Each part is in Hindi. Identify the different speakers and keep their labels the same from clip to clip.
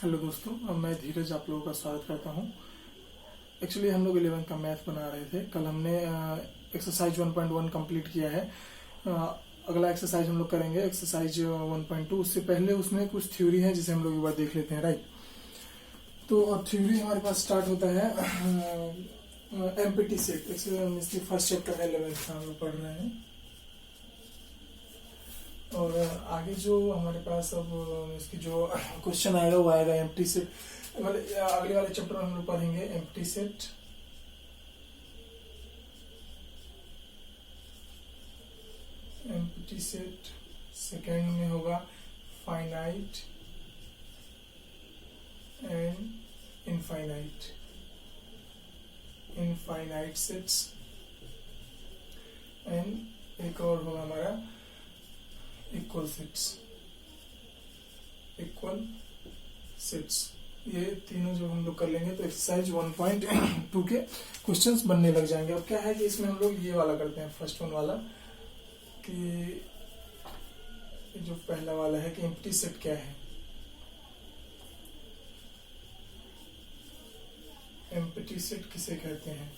Speaker 1: हेलो दोस्तों, अब मैं धीरज आप लोगों का स्वागत करता हूं। एक्चुअली हम लोग 11 का मैथ बना रहे थे। कल हमने एक्सरसाइज 1.1 कंप्लीट किया है। अगला एक्सरसाइज हम लोग करेंगे एक्सरसाइज 1.2। उससे पहले उसमें कुछ थ्योरी है जिसे हम लोग एक बार देख लेते हैं, राइट। तो थ्योरी हमारे पास स्टार्ट होता है एम्प्टी सेट। इसकी फर्स्ट चैप्टर है 11th का, हम लोग पढ़ रहे हैं। और आगे जो हमारे पास अब इसकी जो क्वेश्चन आएगा वो आएगा एम्प्टी सेट। मतलब अगले वाले चैप्टर में हम लोग पढ़ेंगे empty set, empty set. Second में होगा finite and infinite, infinite sets. And एक और होगा हमारा इक्वल सेट्स, इक्वल सेट्स। ये तीनों जो हम लोग कर लेंगे तो एक्सरसाइज 1.2 के क्वेश्चंस बनने लग जाएंगे। अब क्या है कि इसमें हम लोग ये वाला करते हैं, फर्स्ट वन वाला, कि जो पहला वाला है कि एम्प्टी सेट क्या है। एम्प्टी सेट किसे कहते हैं?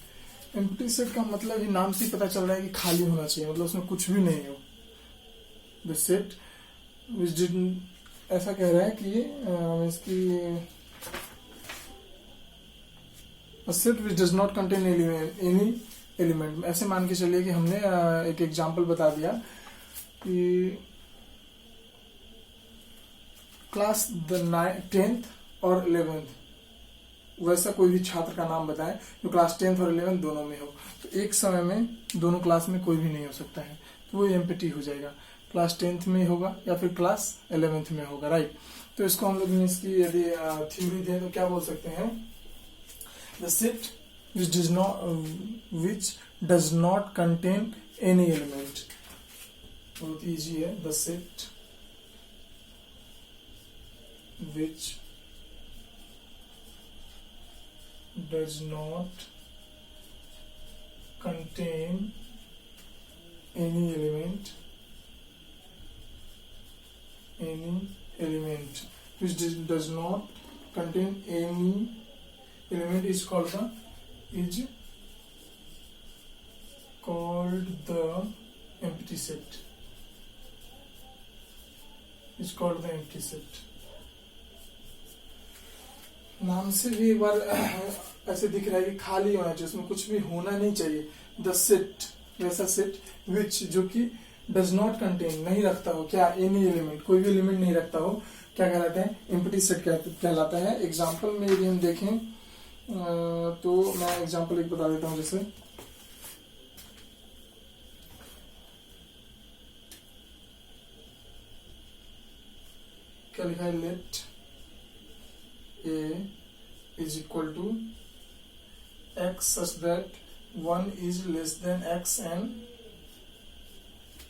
Speaker 1: एम्प्टी सेट का मतलब ही नाम से पता चल रहा है कि खाली होना चाहिए, मतलब उसमें कुछ भी नहीं हो। The set which didn't, ऐसा कह रहा है कि इसकी a set which does not contain any element। ऐसे मान के चलिए कि हमने एक एग्जांपल बता दिया कि क्लास 10th और 11th, वैसा कोई भी छात्र का नाम बताएं जो क्लास 10th और 11th दोनों में हो। तो एक समय में दोनों क्लास में कोई भी नहीं हो सकता है, तो वो एम्प्टी हो जाएगा। क्लास 10th में होगा या फिर क्लास 11th में होगा, राइट। तो इसको हम लोग इसकी यदि थ्योरी दें तो क्या बोल सकते हैं? The set which does not contain any element। बहुत इजी है। The set which does not contain any element which does not contain any element is called the empty set, is called the empty set। नाम से भी एक बार ऐसे दिख रहा है कि खाली होना चाहिए, उसमें कुछ भी होना नहीं चाहिए। द सेट, वैसा सेट विच, जो कि डज नॉट कंटेन, नहीं रखता हो क्या, एनी एलिमेंट, कोई भी एलिमेंट नहीं रखता हो, क्या कहलाता है? एम्प्टी सेट कहलाता है। एग्जांपल में यदि हम देखें तो मैं एग्जांपल एक बता देता हूं। जैसे क्या लिखा है? Let A is equal to X such that 1 is less than X and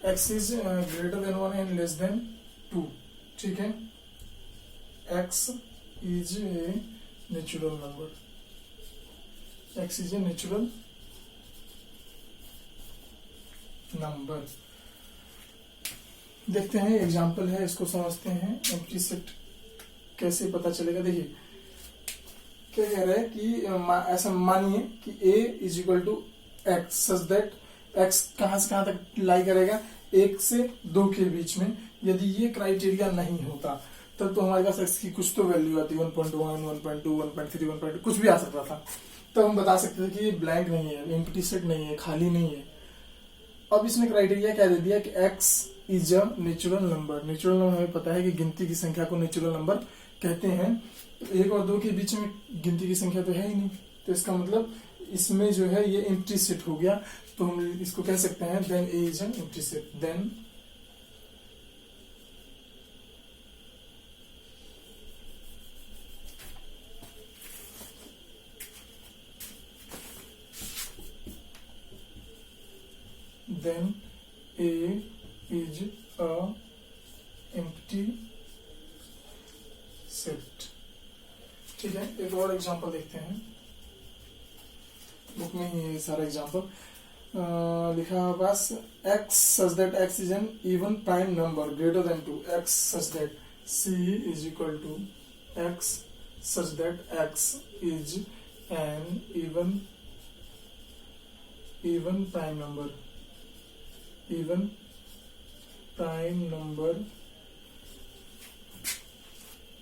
Speaker 1: x is greater than 1 and less than 2। ठीक है। x is a natural number, x is a natural number। देखते हैं, एग्जांपल है, इसको समझते हैं। एम्प्टी सेट कैसे पता चलेगा? देखिए क्या कह रहा है कि ऐसा मानिए कि a is equal to X such that x कहां से कहां तक लाई करेगा? 1 से 2 के बीच में। यदि ये क्राइटेरिया नहीं होता तब तो हमारे पास x की कुछ तो वैल्यू आती, 1.1, 1.2, 1.3, 1.2, कुछ भी आ सकता था। तब हम बता सकते थे कि ये ब्लैंक नहीं है, एम्प्टी सेट नहीं है, खाली नहीं है। अब इसने क्राइटेरिया क्या दे दिया कि x is a natural number. Natural number हमें पता है कि गिनती की संख्या को नेचुरल नंबर कहते हैं। 1 और 2 के बीच में गिनती की संख्या तो है ही नहीं, तो इसका मतलब इसमें जो है ये एम्प्टी सेट हो गया। तो हम इसको कह सकते हैं then A is an empty set. Then A is a empty set. ठीक है, एक और एग्जांपल देखते हैं। बुक में ही है सारा एग्जांपल। लिखा बस x such that x is an even prime number greater than 2, x such that c is equal to x such that x is an even prime number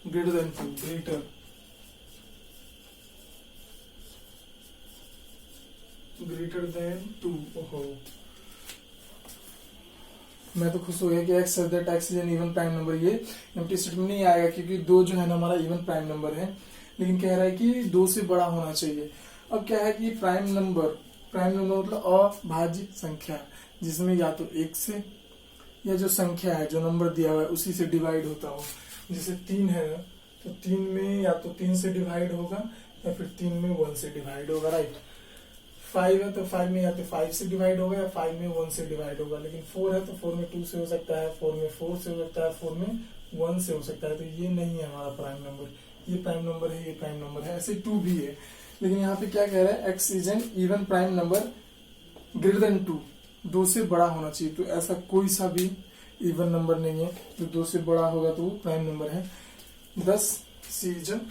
Speaker 1: greater than 2 ओहो, मैं तो खुश हो गया कि x such that x is an even prime number। ये एम्प्टी सेट में नहीं आएगा क्योंकि 2 जो है ना हमारा इवन प्राइम नंबर है, लेकिन कह रहा है कि 2 से बड़ा होना चाहिए। अब क्या है कि प्राइम नंबर मतलब अभाज्य संख्या, जिसमें या तो 1 से या जो संख्या है, जो नंबर दिया हुआ है उसी से डिवाइड होता हो। जैसे 3 है तो 3 में या तो 3 से डिवाइड होगा या फिर 3 में 1 से डिवाइड होगा, राइट। 5 है तो 5 में या तो 5 से डिवाइड होगा या 5 में 1 से डिवाइड होगा। लेकिन 4 है तो 4 में 2 से हो सकता है, 4 में 4 से हो सकता है, 4 में 1 से हो सकता है। तो ये नहीं है हमारा प्राइम नंबर, ये प्राइम नंबर है, ये प्राइम नंबर है। ऐसे 2 भी है, लेकिन यहाँ पे क्या कह रहा है, x is an even prime number greater than 2 से बड़ा होना चाहिए। तो ऐसा कोई सा भी इवन नंबर नहीं है जो 2 से बड़ा होगा तो वो प्राइम नंबर है। thus C is an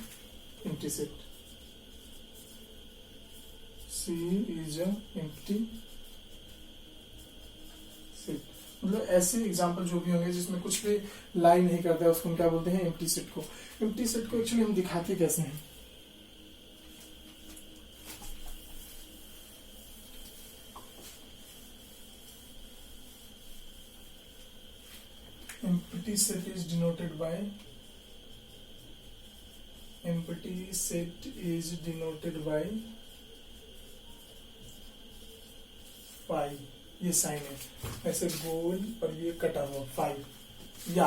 Speaker 1: empty set। C is an empty set। मतलब ऐसे एग्जाम्पल जो भी होंगे जिसमें कुछ भी लाई नहीं करता है उसको हम क्या बोलते हैं, एम्प्टी सेट को। एम्प्टी सेट को एक्चुअली हम दिखाते कैसे हैं, empty set is denoted by phi। ये साइन है ऐसे गोल और ये कटा हुआ 5 या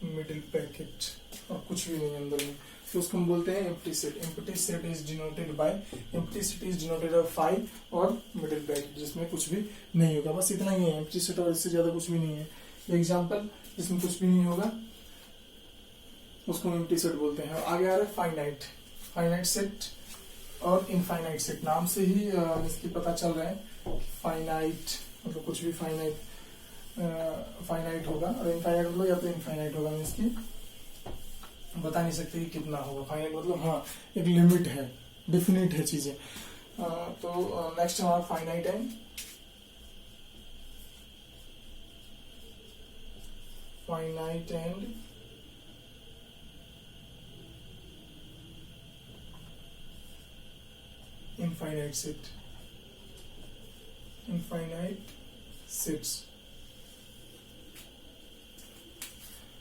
Speaker 1: मिडिल पैकेट और कुछ भी नहीं अंदर में, तो उसको हम बोलते हैं empty set. Empty set is denoted by 5 और मिडिल ब्रैकेट जिसमें कुछ भी नहीं होगा। बस इतना ही है एम्प्टी सेट, और इससे ज्यादा कुछ भी नहीं है। एग्जांपल जिसमें कुछ भी नहीं होगा उसको हम एम्प्टी सेट बोलते हैं। आगे आ रहा है फाइनाइट सेट और इनफाइनाइट सेट। नाम से ही इसकी पता चल रहा है, फाइनाइट मतलब कुछ भी फाइनाइट होगा, और इनफाइनाइट मतलब या तो इनफाइनाइट होगा। इसकी बता नहीं सकते कि कितना होगा। फाइनाइट मतलब हाँ एक लिमिट है, डिफिनिट है चीजें। तो नेक्स्ट हमारा फाइनाइट है। Finite and infinite set. Infinite sets.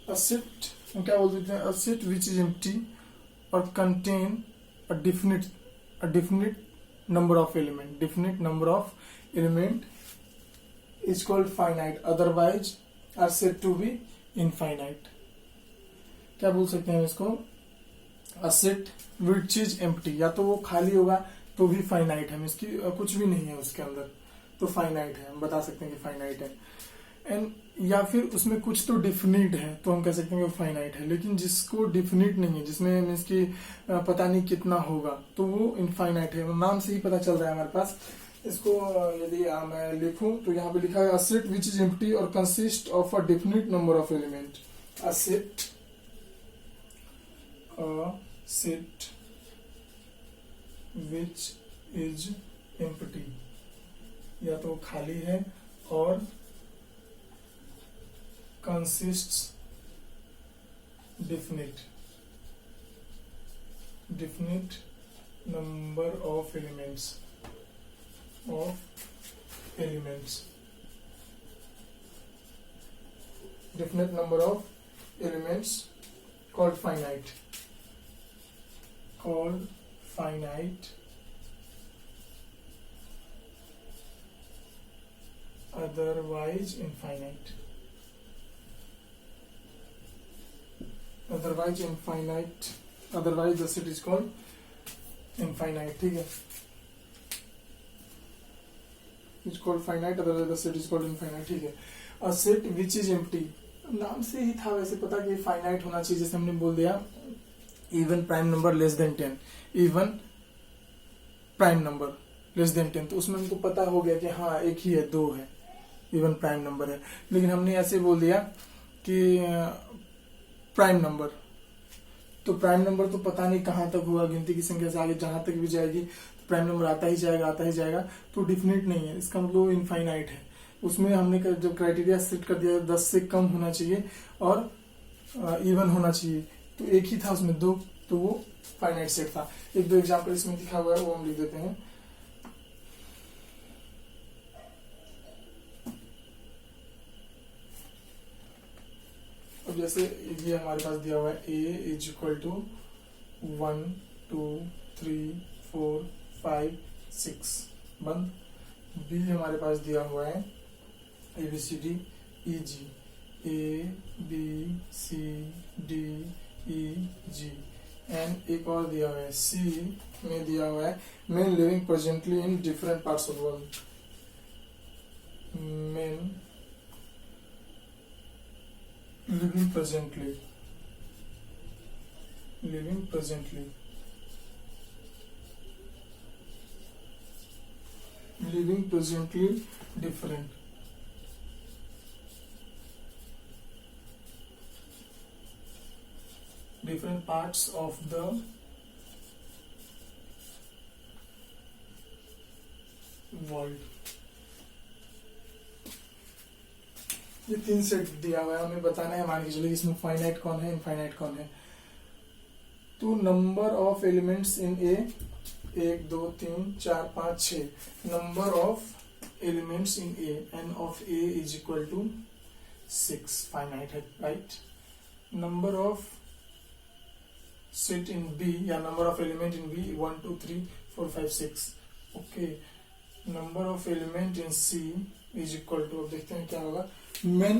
Speaker 1: A set हम क्या बोल सकते हैं, a set which is empty or contain a definite number of element is called finite, otherwise are said to be infinite। क्या बोल सकते हैं इसको, a set which is empty, या तो वो खाली होगा तो भी फाइनाइट है, इसकी कुछ भी नहीं है उसके अंदर तो फाइनाइट है, हम बता सकते हैं कि फाइनाइट है। एंड या फिर उसमें कुछ तो डिफिनिट है तो हम कह सकते हैं कि फाइनाइट है। लेकिन जिसको डिफिनिट नहीं है, जिसमें मीन्स की पता नहीं कितना होगा, तो वो इनफाइनाइट है। नाम से ही पता चल रहा है हमारे पास। इसको यदि मैं लिखूं तो यहाँ पे लिखा है, a set which is empty और consist of a definite number of element. A set which is empty, या तो खाली है और consists definite number of elements definite number of elements called finite otherwise infinite। otherwise the set is called infinite। ठीक है, it's called finite, otherwise the set is called infinite। ठीक है, a set which is empty, नाम से ही था वैसे पता कि फाइनाइट होना चाहिए। जैसे हमने बोल दिया even prime number less than 10, even prime number less than 10, तो उसमें हमको पता हो गया कि हाँ एक ही है, 2 है, इवन प्राइम नंबर है। लेकिन हमने ऐसे बोल दिया कि प्राइम नंबर। तो प्राइम नंबर तो पता नहीं कहाँ तक होगा, गिनती की संख्या से आगे जहां तक भी जाएगी तो प्राइम नंबर आता ही जाएगा, आता ही जाएगा। तो डिफिनिट नहीं है, इसका मतलब इनफाइनाइट है। उसमें हमने जब क्राइटेरिया सेट कर दिया 10 से कम होना चाहिए और इवन होना चाहिए, तो एक ही था उसमें 2, तो वो फाइनाइट सेट था। एक दो एग्जाम्पल इसमें दिखा हुआ है वो हम लिख देते हैं। अब जैसे ये हमारे पास दिया हुआ है a इज इक्वल टू 1 2 3 4 5 6 बंद। b हमारे पास दिया हुआ है ABCD EG, A B C D E G, and एक और दिया हुआ है C में दिया हुआ है men living presently in different parts of the world, men living presently different parts of the world. ये 3 सेट दिया हुआ है, हमें बताना है, मान के चलिए इसमें फाइनाइट कौन है, इनफाइनाइट कौन है। तो number of elements in A 1 2 3 4 5 6, number of elements in A n of A is equal to 6, finite है, right. Number of set in B या number of element in B 1 2 3 4 5 6, okay. Number of element in C is equal to, अब देखते हैं क्या होगा, men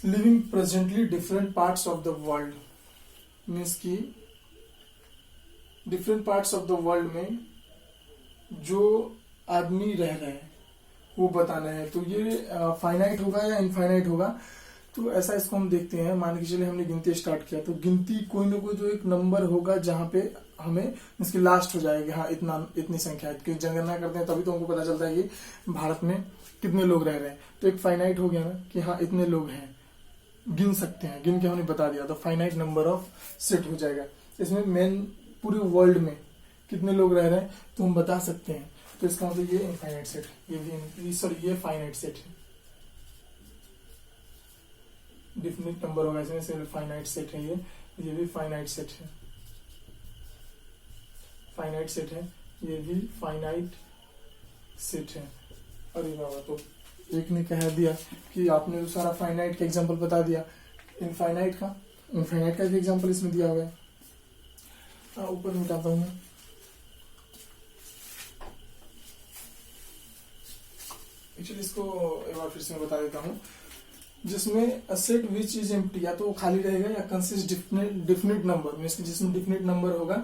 Speaker 1: living presently different parts of the world, means की different parts of the world में जो आदमी रह रहे हैं वो बताना है। तो ये फाइनाइट होगा या इनफाइनाइट होगा, तो ऐसा इसको हम देखते हैं। मान के चलिए हमने गिनती स्टार्ट किया, तो गिनती कोई ना कोई जो एक नंबर होगा जहां पे हमें इसकी लास्ट हो जाएगी, हाँ इतनी संख्या है, क्योंकि जनगणना करते हैं तभी तो हमको पता चलता है कि भारत में कितने लोग रह रहे हैं। तो एक फाइनाइट हो गया ना कि हाँ इतने लोग हैं, गिन सकते हैं, गिन के हमने बता दिया, तो फाइनाइट नंबर ऑफ सेट हो जाएगा। इसमें मेन पूरे वर्ल्ड में कितने लोग रह रहे हैं तो हम बता सकते हैं। तो इसका मतलब ये इनफाइनाइट सेट, ये फाइनाइट सेट है, डिफिनिट नंबर होगा इसमें से फाइनाइट सेट है, ये भी फाइनाइट सेट है, फाइनाइट सेट है, ये भी फाइनाइट सेट है। अरे बाबा, तो एक ने कह दिया कि आपने तो सारा फाइनाइट का एग्जांपल बता दिया, इनफाइनाइट का भी एग्जांपल इसमें दिया हुआ है। ऊपर मिटाता हूं मैं, एक्चुअली इसको एक बार फिर से मैं बता देता हूं, जिसमें अ सेट विच इज एम्प्टी, या तो वो खाली रहेगा या कंसिस्ट डिफिनिट नंबर, मींस जिसमें डिफिनिट नंबर होगा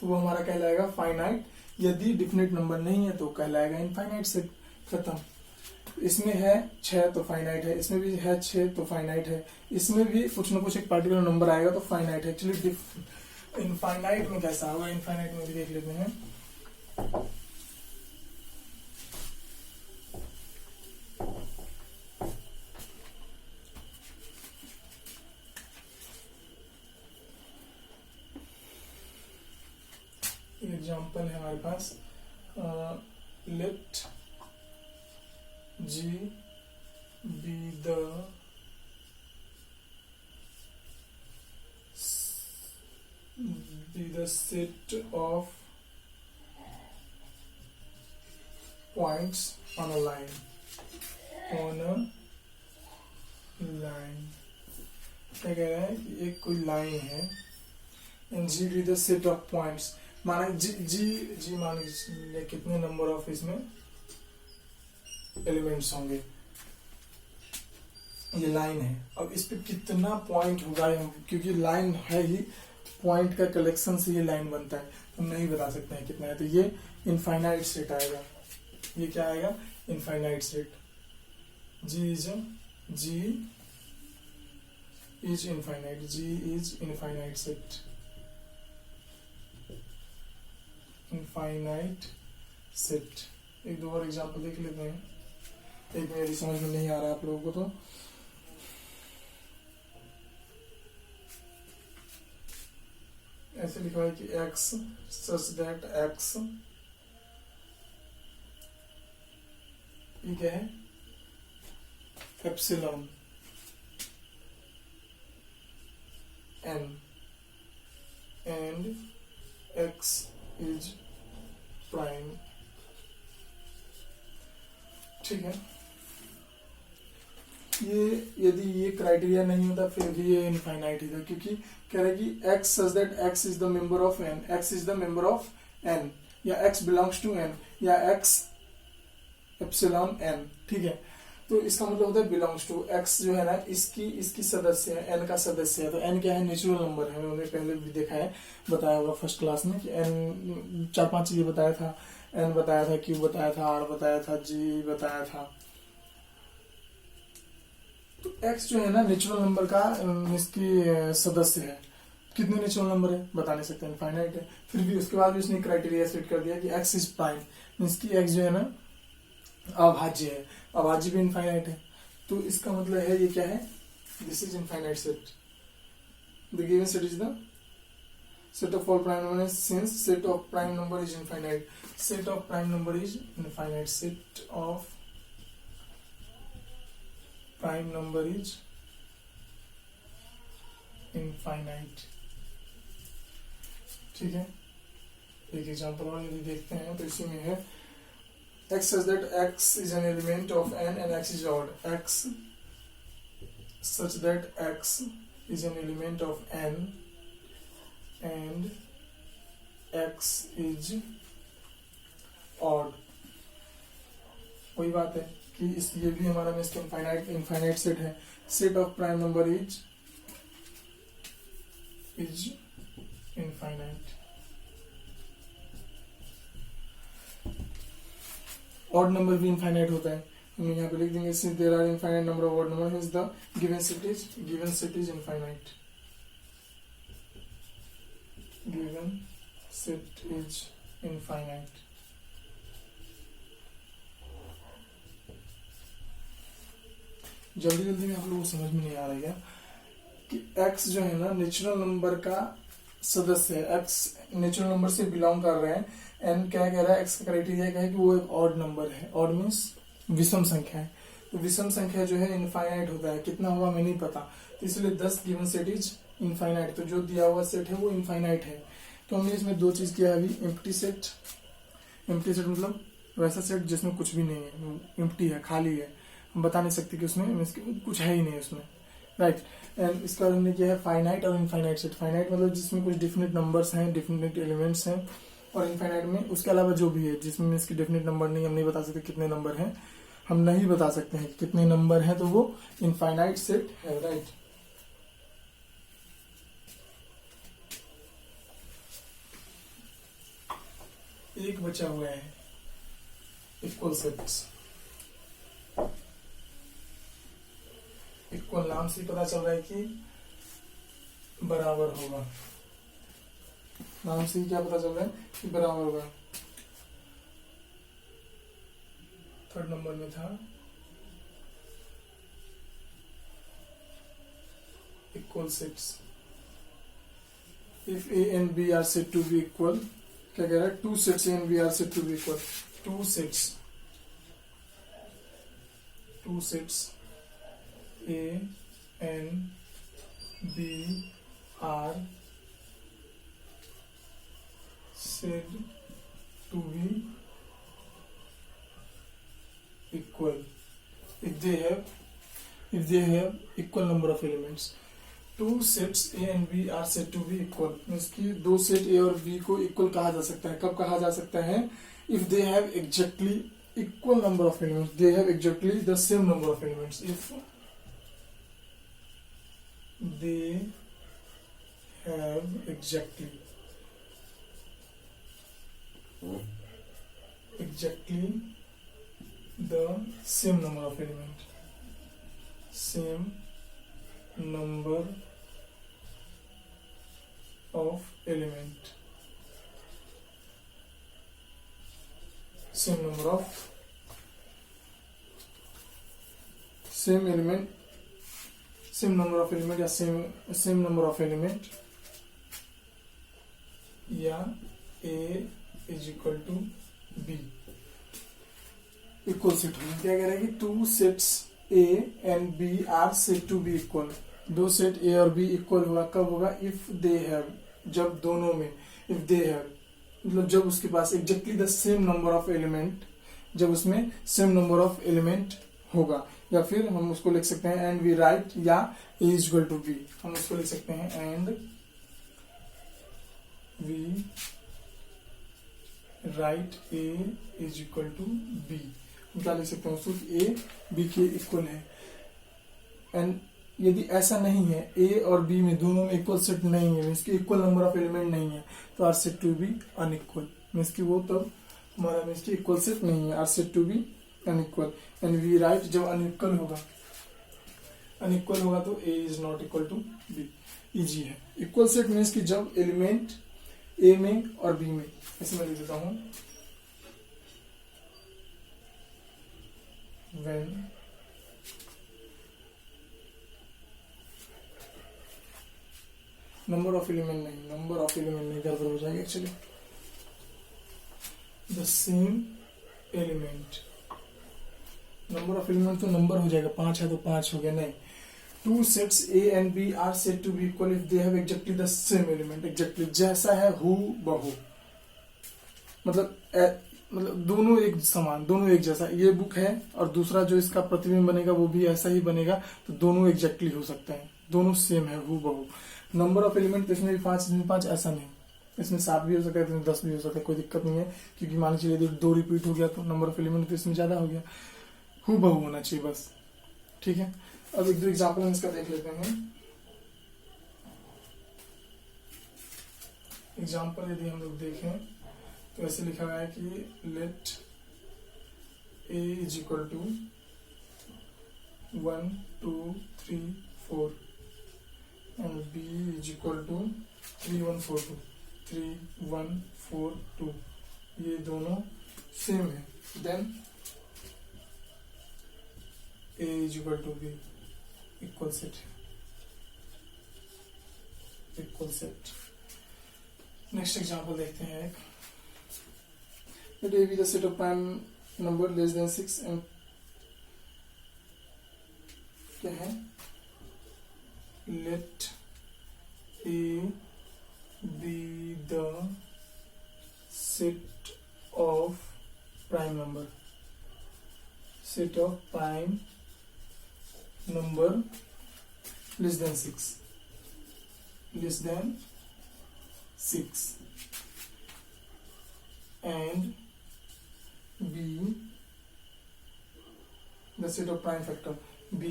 Speaker 1: तो वो हमारा कहलाएगा फाइनाइट। यदि डिफिनिट नंबर नहीं है तो कहलाएगा इनफाइनाइट सेट। खत्म। इसमें है 6 तो फाइनाइट है, इसमें भी है 6 तो फाइनाइट है, इसमें भी कुछ ना कुछ एक पार्टिकुलर नंबर आएगा तो फाइनाइट है। एक्चुअली इनफाइनाइट में कैसा होगा, इनफाइनाइट में भी देख लेते हैं। एग्जाम्पल है हमारे पास, late G be the set of points on a line, क्या कह रहा है कि एक कोई लाइन है, and G be the set of points, माना जी मान लीजिए कितने नंबर ऑफ इसमें एलिमेंट्स होंगे, ये लाइन है। अब इस पे कितना पॉइंट होगा, क्योंकि लाइन है ही, पॉइंट का कलेक्शन से ये लाइन बनता है, हम नहीं बता सकते हैं कितना है। तो ये इनफाइनाइट सेट आएगा, ये क्या आएगा, infinite set. G is infinite, G is infinite set, infinite set. एक दो और एग्जांपल देख लेते हैं, एक मेरी समझ में नहीं आ रहा आप लोगों को तो। ऐसे लिखा है कि x such that x, ये क्या है, epsilon n and x is prime। ठीक है, ये यदि ये क्राइटेरिया नहीं होता फिर भी ये इनफाइनाइट ही था, क्योंकि कह रहा है कि x such that x is the member of n, x is the member of n, या x belongs to n, या x एप्सिलॉन n। ठीक है, तो इसका मतलब होता है बिलोंग्स टू, x जो है ना इसकी सदस्य है, n का सदस्य है। तो n क्या है, नेचुरल नंबर है, हमने पहले भी देखा है, बताया होगा फर्स्ट क्लास में कि n 4-5 चीजें बताया था, n बताया था, q बताया था, r बताया था, g बताया था। तो x जो है ना नेचुरल नंबर का इसकी सदस्य है। कितने नेचुरल नंबर है बता नहीं सकते, इनफाइनाइट है। फिर भी उसके बाद भी उसने क्राइटेरिया सेट कर दिया कि x इज प्राइम, मीन्स की x जो है ना अभाज्य है, अभाज्य भी इनफाइनाइट है। तो इसका मतलब है ये क्या है, this is infinite set. The given set is the set of all prime numbers, since set of prime number is infinite, set of prime number is infinite, set of prime number is infinite। ठीक है, एक एग्जांपल और यदि देखते हैं तो इसी में है x such that x is an element of n and x is odd, x such that x is an element of n and x is odd। वही बात है कि इस ये भी हमारा में इसका इनफाइनाइट सेट है। Set of prime number is infinite. Odd number भी इनफाइनाइट होता है, हम यहाँ पे लिख देंगे since there are infinite number of odd number is the given set is infinite, given set is infinite। जल्दी जल्दी में आप लोगों को समझ में नहीं आ रहा है कि x जो है ना नेचुरल नंबर का सदस्य है, x नेचुरल नंबर से बिलोंग कर रहे हैं। n क्या कह रहा है, x का क्राइटेरिया क्या है कि वो एक ऑड नंबर है, ऑड मीन्स विषम संख्या है। तो विषम संख्या जो है इनफाइनाइट होता है, कितना हुआ हमें नहीं पता, तो इसलिए 10 गिवन सेट इज इनफाइनाइट। तो जो दिया हुआ सेट है वो इनफाइनाइट है। तो हमने इसमें दो चीज किया अभी, एम्प्टी सेट मतलब वैसा सेट जिसमें कुछ भी नहीं है, एम्प्टी है, खाली है, हम बता नहीं सकते कि उसमें कुछ है ही नहीं उसमें, राइट। एंड इसका हमने किया है फाइनाइट और इनफाइनाइट सेट। फाइनाइट मतलब जिसमें कुछ डिफिनिट नंबर्स हैं, डिफिनिट एलिमेंट्स हैं, और इनफाइनाइट में उसके अलावा जो भी है जिसमें इसकी डेफिनेट नंबर नहीं, हम नहीं बता सकते कितने नंबर हैं, हम नहीं बता सकते हैं कितने नंबर हैं, तो वो इनफाइनाइट सेट है, राइट। एक बचा हुआ है इक्वल सेट्स। इक्वल नाम से पता चल रहा है कि बराबर होगा, नाम से क्या पता चल रहा है कि बराबर होगा। थर्ड नंबर में था equal sets. If A and B are said to B equal, क्या कह रहा है, two sets A and B are said to B equal. Two sets A and B are said to be equal if they have equal number of elements। two sets A and B are said to be equal, means कि दो सेट A और B को इक्वल कहा जा सकता है। कब कहा जा सकता है, if they have exactly equal number of elements, they have exactly the same number of elements, if they have exactly the same number of elements, same number of element, same number of same element, same number of element या same number of element या A is equal to B equal set होगा। क्या कह रहा है कि two sets A and B are set to B equal, दो सेट ए और बी इक्वल होगा कब होगा, इफ दे हैव, जब दोनों में, इफ दे हैव मतलब जब उसके पास exactly the same number of element, जब उसमें सेम नंबर ऑफ एलिमेंट होगा। या फिर हम उसको लिख सकते हैं एंड वी राइट, या A is equal to B, हम उसको लिख सकते हैं and we write A is equal to B. हम क्या लिख सकते हैं उसको, ए बी के इक्वल है। एंड यदि ऐसा नहीं है, ए और बी में दोनों में इक्वल सेट नहीं है, मीन्स की इक्वल नंबर ऑफ एलिमेंट नहीं है, तो are set to be unequal, means की वो तब हमारा मीन्स की इक्वल सेट नहीं है, are set to be unequal. And we write, जब अनइक्वल होगा, अनइक्वल होगा तो A is not equal to B, easy है। इक्वल सेट मीन्स की जब एलिमेंट ए में और बी में, ऐसे मैं लिख देता हूं, व्हेन नंबर ऑफ एलिमेंट नहीं, नंबर ऑफ एलिमेंट नहीं, गड़बड़ हो जाएगा actually, the same element, number of element तो नंबर हो जाएगा, 5 है तो 5 हो गया, नहीं, two sets A and B are set to B equal if they have exactly the same element, exactly जैसा है हु बहू, मतलब दोनों एक समान, दोनों एक जैसा, ये बुक है और दूसरा जो इसका प्रतिबिंब बनेगा वो भी ऐसा ही बनेगा, तो दोनों एग्जैक्टली हो सकते हैं, दोनों सेम है हु बहू। नंबर ऑफ एलिमेंट इसमें भी 5, इसमें 5, ऐसा नहीं, इसमें 7 भी हो सकता है, इसमें 10 भी हो सकता है, कोई दिक्कत नहीं है, क्योंकि मान लीजिए यदि 2 रिपीट हो गया तो नंबर ऑफ एलिमेंट तो इसमें ज्यादा हो गया, हु बहू होना चाहिए बस, ठीक है। अब एक दो एग्जाम्पल हम इसका देख लेते हैं। एग्जाम्पल यदि हम लोग देखें तो ऐसे लिखा गया है कि let A is equal to 1 2 3 4 and B is equal to 3 1 4 2 3 1 4 2, ये दोनों सेम है, then A is equal to B, equal set, equal set. Next example देखते हैं एक, let A be the set of prime number less than 6 and क्या है, let A be the set of prime number, set of prime number less than 6, less than 6 and be the set of prime factor, be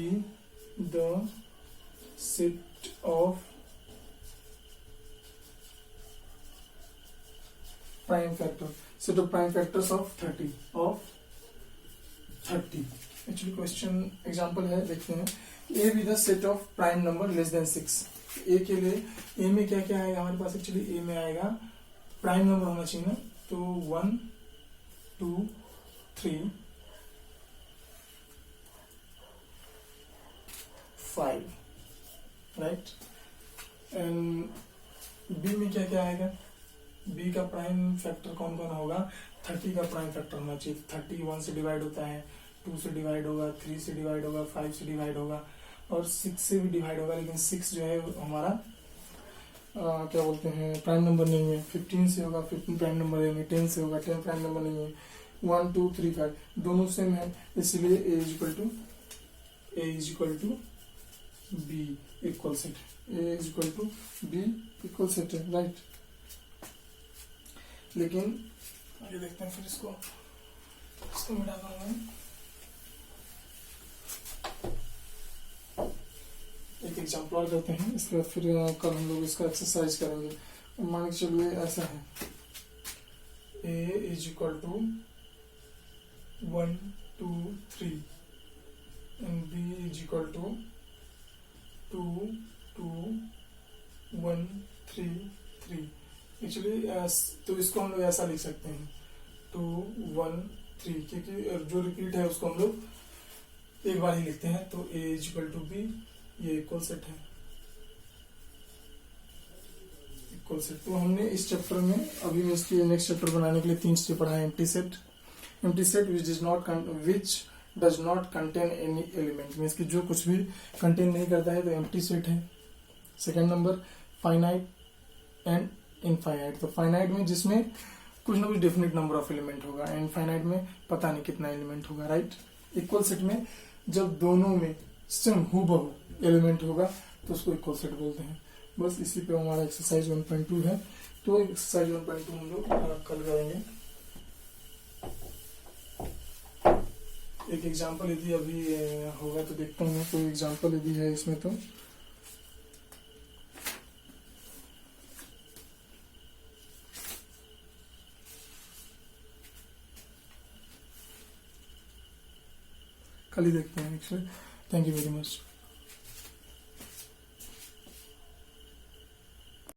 Speaker 1: the set of prime factor, set of prime factors of 30, of 30। Actually question example है, देखते हैं, A be the set of prime number less than 6। ए के लिए ए में क्या क्या आएगा हमारे पास, एक्चुअली ए में आएगा प्राइम नंबर होना चाहिए ना, तो 1 2 3 5, राइट। एंड बी में क्या क्या आएगा, बी का प्राइम फैक्टर कौन कौन होगा, 30 का प्राइम फैक्टर होना चाहिए, 30 1 से डिवाइड होता है, 2 से डिवाइड होगा, 3 से डिवाइड होगा, 5 से डिवाइड होगा और 6 से भी डिवाइड होगा, लेकिन 6 जो है हमारा क्या बोलते हैं प्राइम नंबर नहीं है। 15 से होगा, 15 प्राइम नंबर है, 10 से होगा, 10 प्राइम नंबर नहीं है। 1 2 3 5 दोनों सेम है, इसलिए A is equal to B equal set, A is equal to B equal set है, राइट। लेकिन आगे देखते हैं, फिर इसको मिटाना है। एक एग्जाम्पल और करते हैं, इसके बाद फिर कल हम लोग इसका एक्सरसाइज करेंगे। मान के चलिए ऐसा है, A is equal to 1 2 3 and B is equal to 2 2 1 3 3। Actually तो इसको हम लोग ऐसा लिख सकते हैं 2 1 3, क्योंकि जो रिपीट है उसको हम लोग एक बार ही लिखते हैं, तो A is equal to B, ये इक्वल इक्वल सेट। तो हमने इस चैप्टर में अभी मैं इसकी नेक्स्ट चैप्टर बनाने के लिए 3 स्टेप पढ़ा है। Empty set which does not contain any element, means कि जो कुछ भी कंटेन नहीं करता है तो एम्प्टी सेट है। Second number finite and infinite, तो फाइनाइट में जिसमें कुछ ना कुछ डेफिनेट नंबर ऑफ एलिमेंट होगा, एंड फाइनाइट में पता नहीं कितना एलिमेंट होगा, राइट। इक्वल सेट में जब दोनों में सेम हूबहू एलिमेंट होगा तो उसको इक्वल सेट बोलते हैं। बस इसी पे हमारा एक्सरसाइज 1.2 है। तो एक्सरसाइज 1.2 हम लोग कल करेंगे। एक एग्जांपल यदि अभी होगा तो देखता हूँ, कोई एग्जांपल यदि है इसमें तो कल ही देखते हैं actually. Thank you very much.